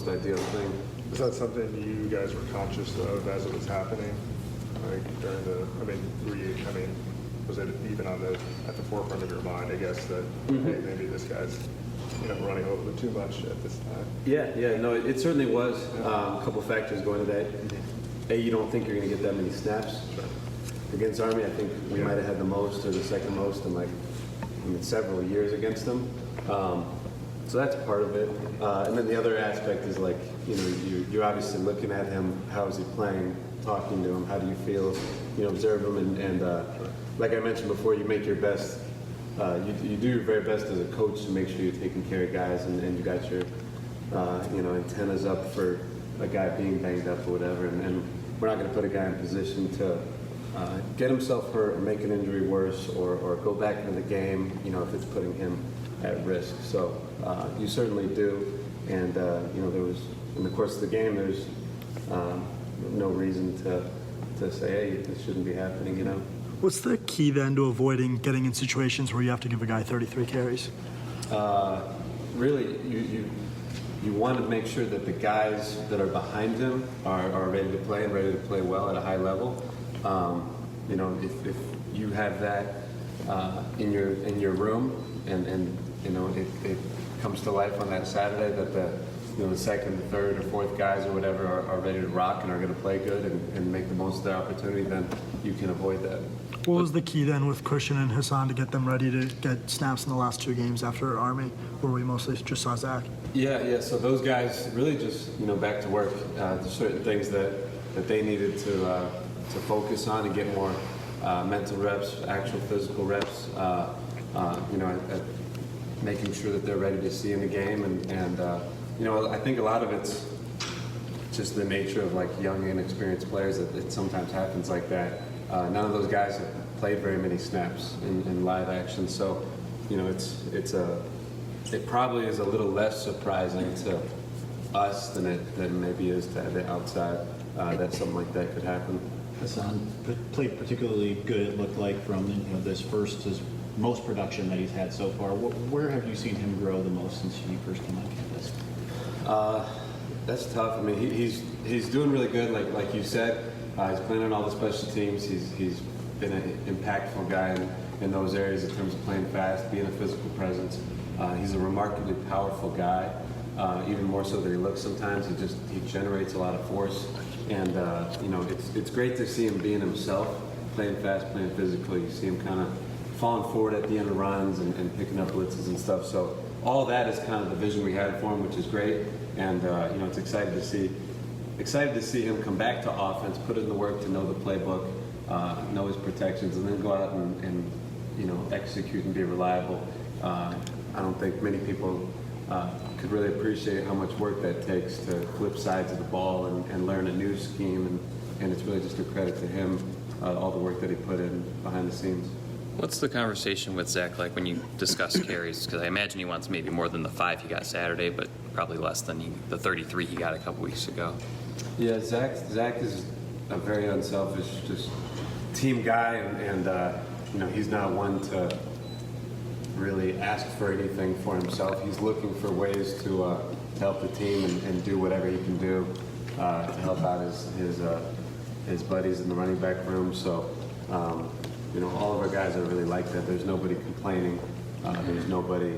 most ideal thing. Is that something you guys were conscious of as it was happening? Like during the, was it even at the forefront of your mind, I guess, that hey, maybe this guy's, running a little bit too much at this time? Yeah, no, it certainly was. A couple factors going to that. A, you don't think you're going to get that many snaps. Sure. Against Army, I think we might have had the most or the second most in several years against them. So that's part of it. And then the other aspect is you're obviously looking at him. How is he playing? Talking to him. How do you feel? Observe him, and like I mentioned before, you make your best. You do your very best as a coach to make sure you're taking care of guys, and you got your antennas up for a guy being banged up or whatever. And we're not going to put a guy in position to get himself hurt or make an injury worse or go back into the game, if it's putting him at risk. So you certainly do. And, there was, in the course of the game, there's no reason to say, hey, this shouldn't be happening, What's the key then to avoiding getting in situations where you have to give a guy 33 carries? Really, you want to make sure that the guys that are behind him are ready to play and ready to play well at a high level. If you have that in your room and it comes to life on that Saturday that the second, third, or fourth guys or whatever are ready to rock and are going to play good and make the most of their opportunity, then you can avoid that. What was the key then with Christian and Hassan to get them ready to get snaps in the last 2 games after Army, where we mostly just saw Zach? Yeah. So those guys really just back to work. There's certain things that they needed to focus on and get more mental reps, actual physical reps. At making sure that they're ready to see in the game, and I think a lot of it's just the nature of young, inexperienced players that it sometimes happens like that. None of those guys have played very many snaps in live action, so it probably is a little less surprising to us than it maybe is to the outside that something like that could happen. Hassan played particularly good, it looked like, from his most production that he's had so far. Where have you seen him grow the most since he first came on campus? That's tough. I mean, he's doing really good, like you said. He's playing on all the special teams. He's been an impactful guy in those areas in terms of playing fast, being a physical presence. He's a remarkably powerful guy, even more so than he looks sometimes. He generates a lot of force, and it's great to see him being himself, playing fast, playing physically. You see him kind of falling forward at the end of runs and picking up blitzes and stuff. So all that is kind of the vision we had for him, which is great. And it's exciting to see him come back to offense, put in the work to know the playbook, know his protections, and then go out and execute and be reliable. I don't think many people could really appreciate how much work that takes to flip sides of the ball and learn a new scheme, and it's really just a credit to him, all the work that he put in behind the scenes. What's the conversation with Zach like when you discuss carries? Because I imagine he wants maybe more than the 5 he got Saturday, but probably less than the 33 he got a couple weeks ago. Yeah, Zach is a very unselfish, just team guy, and he's not one to really ask for anything for himself. He's looking for ways to help the team and do whatever he can do to help out his buddies in the running back room. So. All of our guys are really like that. There's nobody complaining. There's nobody,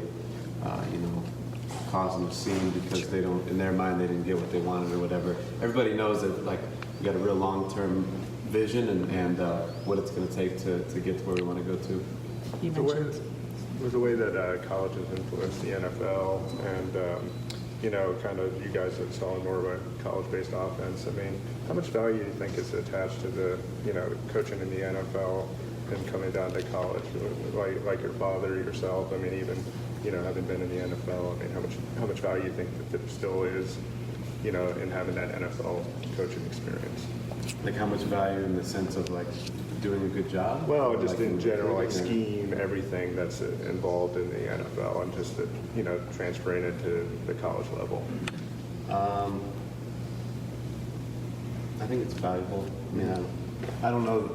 causing a scene because they don't, in their mind, they didn't get what they wanted or whatever. Everybody knows that, we got a real long-term vision and what it's going to take to get to where we want to go to. You mentioned the way that college has influenced the NFL and, kind of you guys have selling more of a college-based offense. I mean, how much value do you think is attached to the, coaching in the NFL and coming down to college, like your father, yourself? I mean, even, having been in the NFL, I mean, how much value do you think that there still is, in having that NFL coaching experience? Like how much value in the sense of doing a good job? Well, just in general, scheme, everything that's involved in the NFL, and just transferring it to the college level. I think it's valuable. I mean, I don't know.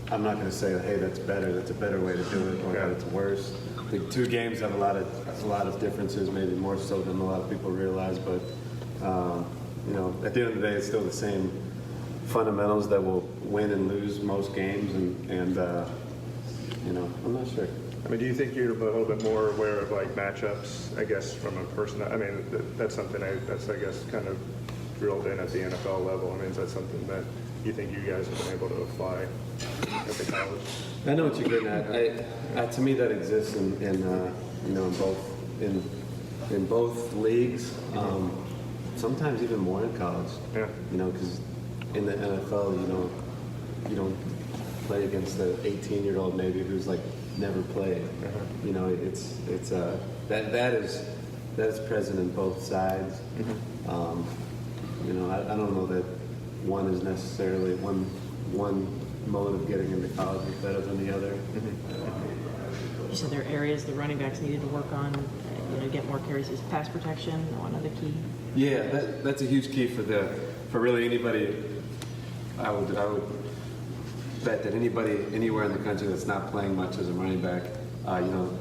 I'm not going to say, hey, that's better. That's a better way to do it, or that it's worse. I think 2 games have a lot of differences, maybe more so than a lot of people realize. But You know, at the end of the day, it's still the same fundamentals that will win and lose most games, and you know, I'm not sure. I mean, do you think you're a little bit more aware of like matchups, I guess, from a person? I mean, that's something that's, I guess, kind of drilled in at the NFL level. I mean, is that something that you think you guys have been able to apply at the college? I know what you're getting at. To me, that exists in you know, in both leagues. Sometimes even more in college. Yeah. You know, because in the NFL, you don't play against the 18-year-old maybe who's like never played. You know, it's that is present in both sides. You know, I don't know that one is necessarily one mode of getting into college is better than the other. You said there are areas the running backs needed to work on, you know, get more carries. Is pass protection one other key? Yeah, that's a huge key for really anybody. I would bet that anybody anywhere in the country that's not playing much as a running back, you know,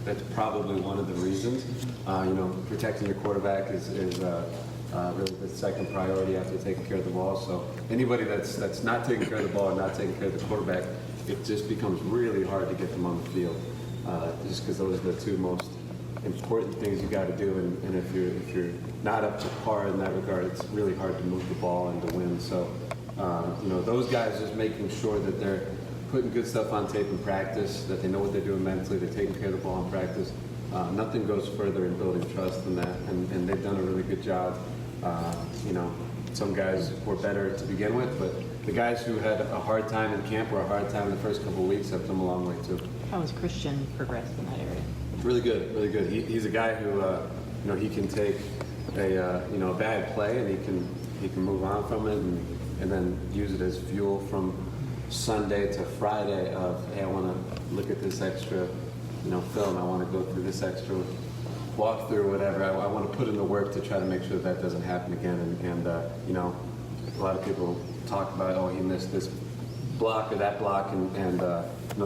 that's probably one of the reasons. You know, protecting your quarterback is really the second priority after taking care of the ball. So anybody that's not taking care of the ball and not taking care of the quarterback, it just becomes really hard to get them on the field. Just because those are the two most important things you got to do, and if you're not up to par in that regard, it's really hard to move the ball and to win. So you know, those guys just making sure that they're putting good stuff on tape in practice, that they know what they're doing mentally, they're taking care of the ball in practice. Nothing goes further in building trust than that, and they've done a really good job. You know, some guys were better to begin with, but the guys who had a hard time in camp or a hard time in the first couple of weeks have come a long way too. How has Christian progressed in that area? Really good, really good. He's a guy who, you know, he can take a you know, a bad play and he can move on from it and then use it as fuel from Sunday to Friday of, hey, I want to look at this extra, you know, film. I want to go through this extra walkthrough or whatever. I want to put in the work to try to make sure that doesn't happen again. And you know, a lot of people talk about, oh, he missed this block or that block, and you know,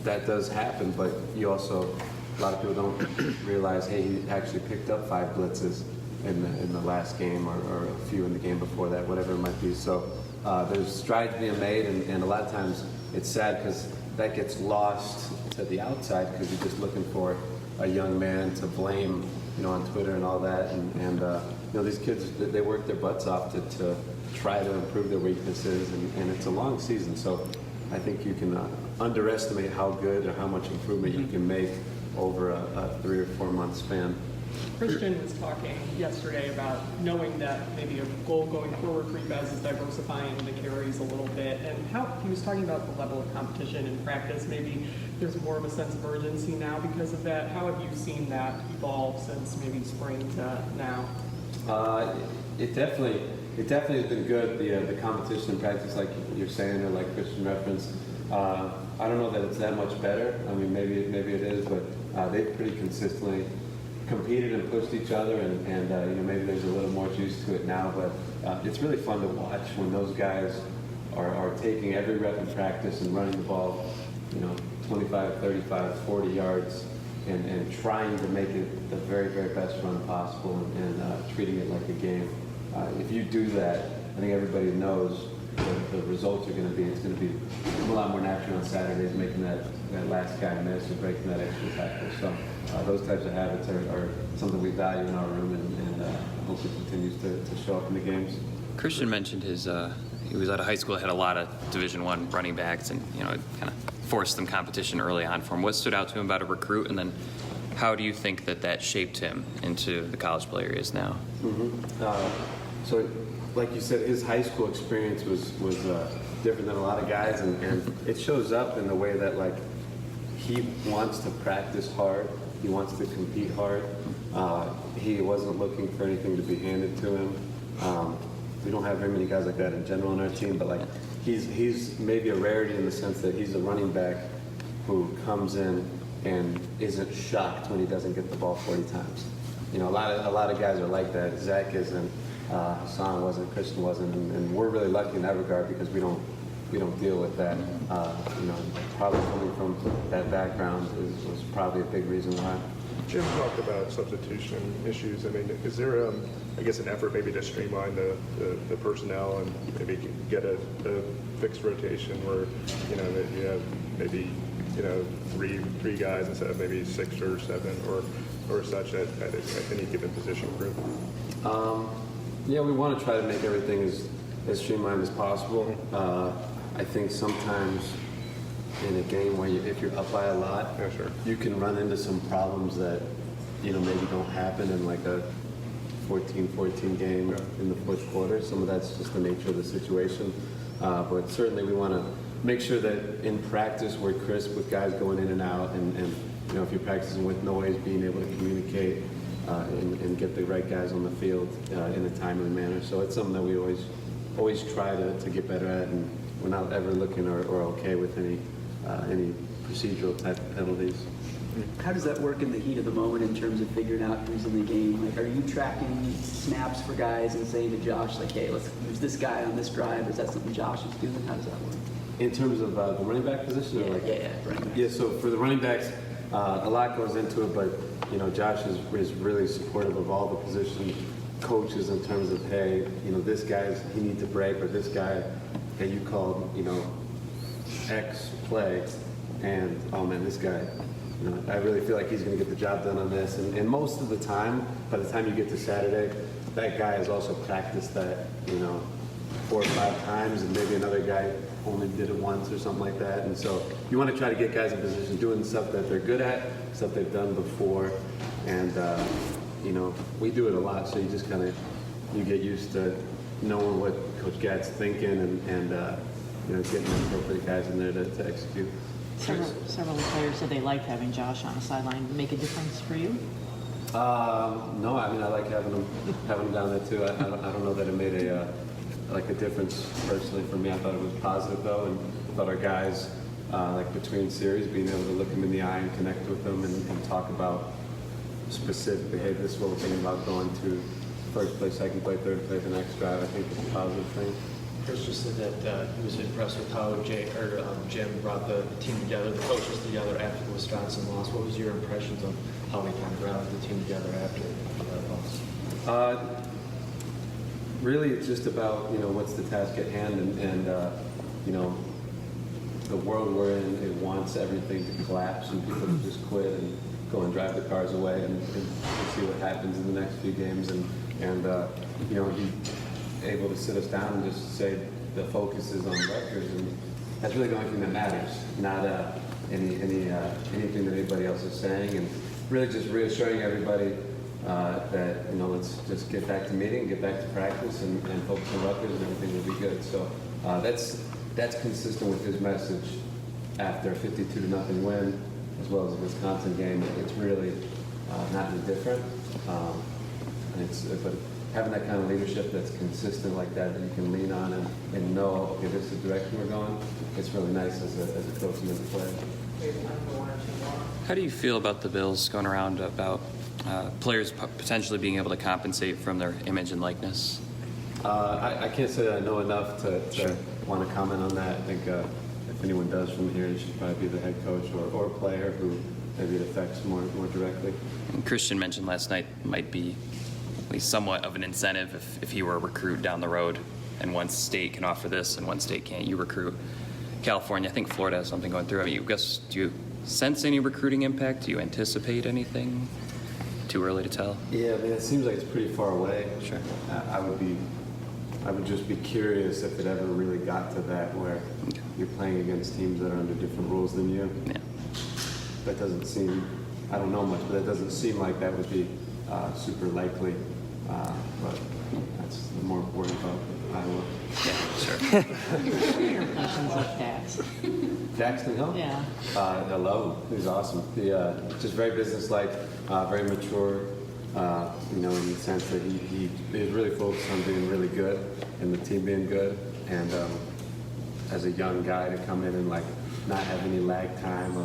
that does happen. But you also, a lot of people don't realize, hey, he actually picked up 5 blitzes in the last game or a few in the game before that, whatever it might be. So there's strides being made, and a lot of times it's sad because that gets lost to the outside because you're just looking for a young man to blame, you know, on Twitter and all that. And you know, these kids, they work their butts off to try to improve their weaknesses, and it's a long season. So I think you can underestimate how good or how much improvement you can make over a 3 or 4 month span. Christian was talking yesterday about knowing that maybe a goal going forward for you guys is diversifying the carries a little bit, and how he was talking about the level of competition in practice. Maybe there's more of a sense of urgency now because of that. How have you seen that evolve since maybe spring to now? It definitely has been good. The competition in practice, like you're saying, or like Christian referenced. I don't know that it's that much better. I mean, maybe it is, but they've pretty consistently competed and pushed each other, and you know, maybe there's a little more juice to it now, but it's really fun to watch when those guys are taking every rep in practice and running the ball, you know, 25, 35, 40 yards, and trying to make it the very, very best run possible, and treating it like a game. If you do that, I think everybody knows what the results are going to be. It's going to be a lot more natural on Saturdays, making that last guy miss or breaking that extra tackle. So those types of habits are something we value in our room, and I hope it continues to show up in the games. Christian mentioned his he was out of high school, had a lot of Division I running backs, and you know, it kind of forced some competition early on for him. What stood out to him about a recruit, and then how do you think that shaped him into the college player he is now? So, like you said, his high school experience was different than a lot of guys, and it shows up in the way that, like, he wants to practice hard, he wants to compete hard. He wasn't looking for anything to be handed to him. We don't have very many guys like that in general on our team, but like he's maybe a rarity in the sense that he's a running back who comes in and isn't shocked when he doesn't get the ball 40 times. You know, a lot of guys are like that. Zach isn't, Hassan wasn't, Christian wasn't, and we're really lucky in that regard because we don't we don't deal with that. You know, probably coming from that background was probably a big reason why. Jim talked about substitution issues. I mean, is there, I guess, an effort maybe to streamline the personnel and maybe get a fixed rotation where, you know, that you have maybe, you know, three guys instead of maybe 6 or 7 or such at any given position group? Yeah, we want to try to make everything as streamlined as possible. I think sometimes in a game where if you're up by a lot, Yeah, sure. you can run into some problems that, you know, maybe don't happen in like a 14-14 game in the fourth quarter. Some of that's just the nature of the situation. But certainly we want to make sure that in practice we're crisp with guys going in and out, and you know, if you're practicing with noise, being able to communicate and get the right guys on the field in a timely manner. So it's something that we always try to get better at, and we're not ever looking or okay with any procedural type of penalties. How does that work in the heat of the moment in terms of figuring out who's in the game? Like, are you tracking snaps for guys and saying to Josh, like, hey, let's use this guy on this drive? Is that something Josh is doing? How does that work? In terms of the running back position? Or like, running back. Yeah, so for the running backs, a lot goes into it, but you know, Josh is really supportive of all the position coaches in terms of, hey, you know, this guy's, he needs a break, or this guy, hey, you called, you know, X play, and oh man, this guy, you know, I really feel like he's going to get the job done on this. And most of the time, by the time you get to Saturday, that guy has also practiced that, you know, 4 or 5 times, and maybe another guy only did it once or something like that. And so you want to try to get guys in position doing stuff that they're good at, stuff they've done before. And, you know, we do it a lot, so you just kind of, you get used to knowing what Coach Gadd's thinking and you know, getting the appropriate guys in there to execute. Several players said they liked having Josh on the sideline. Make a difference for you? No, I mean, I like having them down there too. I don't know that it made a difference personally for me. I thought it was positive though, and I thought our guys, like between series, being able to look them in the eye and connect with them and talk about specifically, hey, this is what we're thinking about going to first play, second play, third play, the next drive. I think it's a positive thing. Chris just said that he was impressed with how Jim brought the team together, the coaches together after the Wisconsin loss. What was your impressions of how they kind of rallied the team together after that loss? Really, it's just about, you know, what's the task at hand, and you know, the world we're in, it wants everything to collapse and people to just quit and go and drive the cars away and see what happens in the next few games. And you know, he able to sit us down and just say the focus is on Rutgers, and that's really the only thing that matters, not anything that anybody else is saying, and really just reassuring everybody that, you know, let's just get back to meeting, get back to practice, and focus on Rutgers, and everything will be good. So that's consistent with his message after a 52-0 win, as well as the Wisconsin game. It's really not any different. But having that kind of leadership that's consistent like that you can lean on and know, okay, this is the direction we're going, it's really nice as a coach and as a player. How do you feel about the Bills going around about players potentially being able to compensate from their image and likeness? I can't say that I know enough to want to comment on that. I think if anyone does from here, it should probably be the head coach or player who maybe it affects more directly. And Christian mentioned last night might be at least somewhat of an incentive if he were a recruit down the road, and one state can offer this and one state can't. You recruit California. I think Florida has something going through. I mean, do you sense any recruiting impact? Do you anticipate anything? Too early to tell? Yeah, I mean, it seems like it's pretty far away. Sure. I would just be curious if it ever really got to that where you're playing against teams that are under different rules than you. Yeah. That doesn't seem, I don't know much, but it doesn't seem like that would be super likely. But that's the more worried about Iowa. Yeah, sure. What are your impressions of Dax? Jackson Hill? Yeah. I love him. He's awesome. Just very businesslike, very mature, you know, in the sense that he is really focused on being really good and the team being good. And as a young guy to come in and like not have any lag time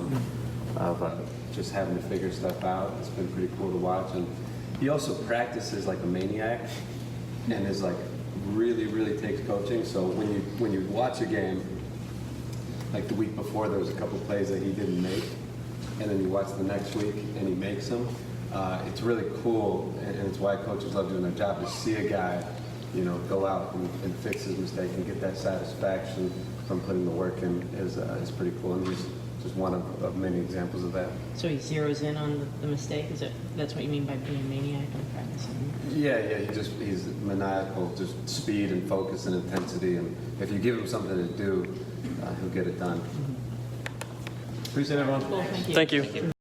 of just having to figure stuff out, it's been pretty cool to watch. And he also practices like a maniac and is like really takes coaching. So when you watch a game, like the week before, there was a couple plays that he didn't make, and then you watch the next week and he makes them. It's really cool, and it's why coaches love doing their job, to see a guy, go out and fix his mistake and get that satisfaction from putting the work in is pretty cool. And he's just one of many examples of that. So he zeroes in on the mistake? That's what you mean by being a maniac in practice? Yeah, he's maniacal, just speed and focus and intensity. And if you give him something to do, he'll get it done. Appreciate it, everyone. Well, thank you. Thank you.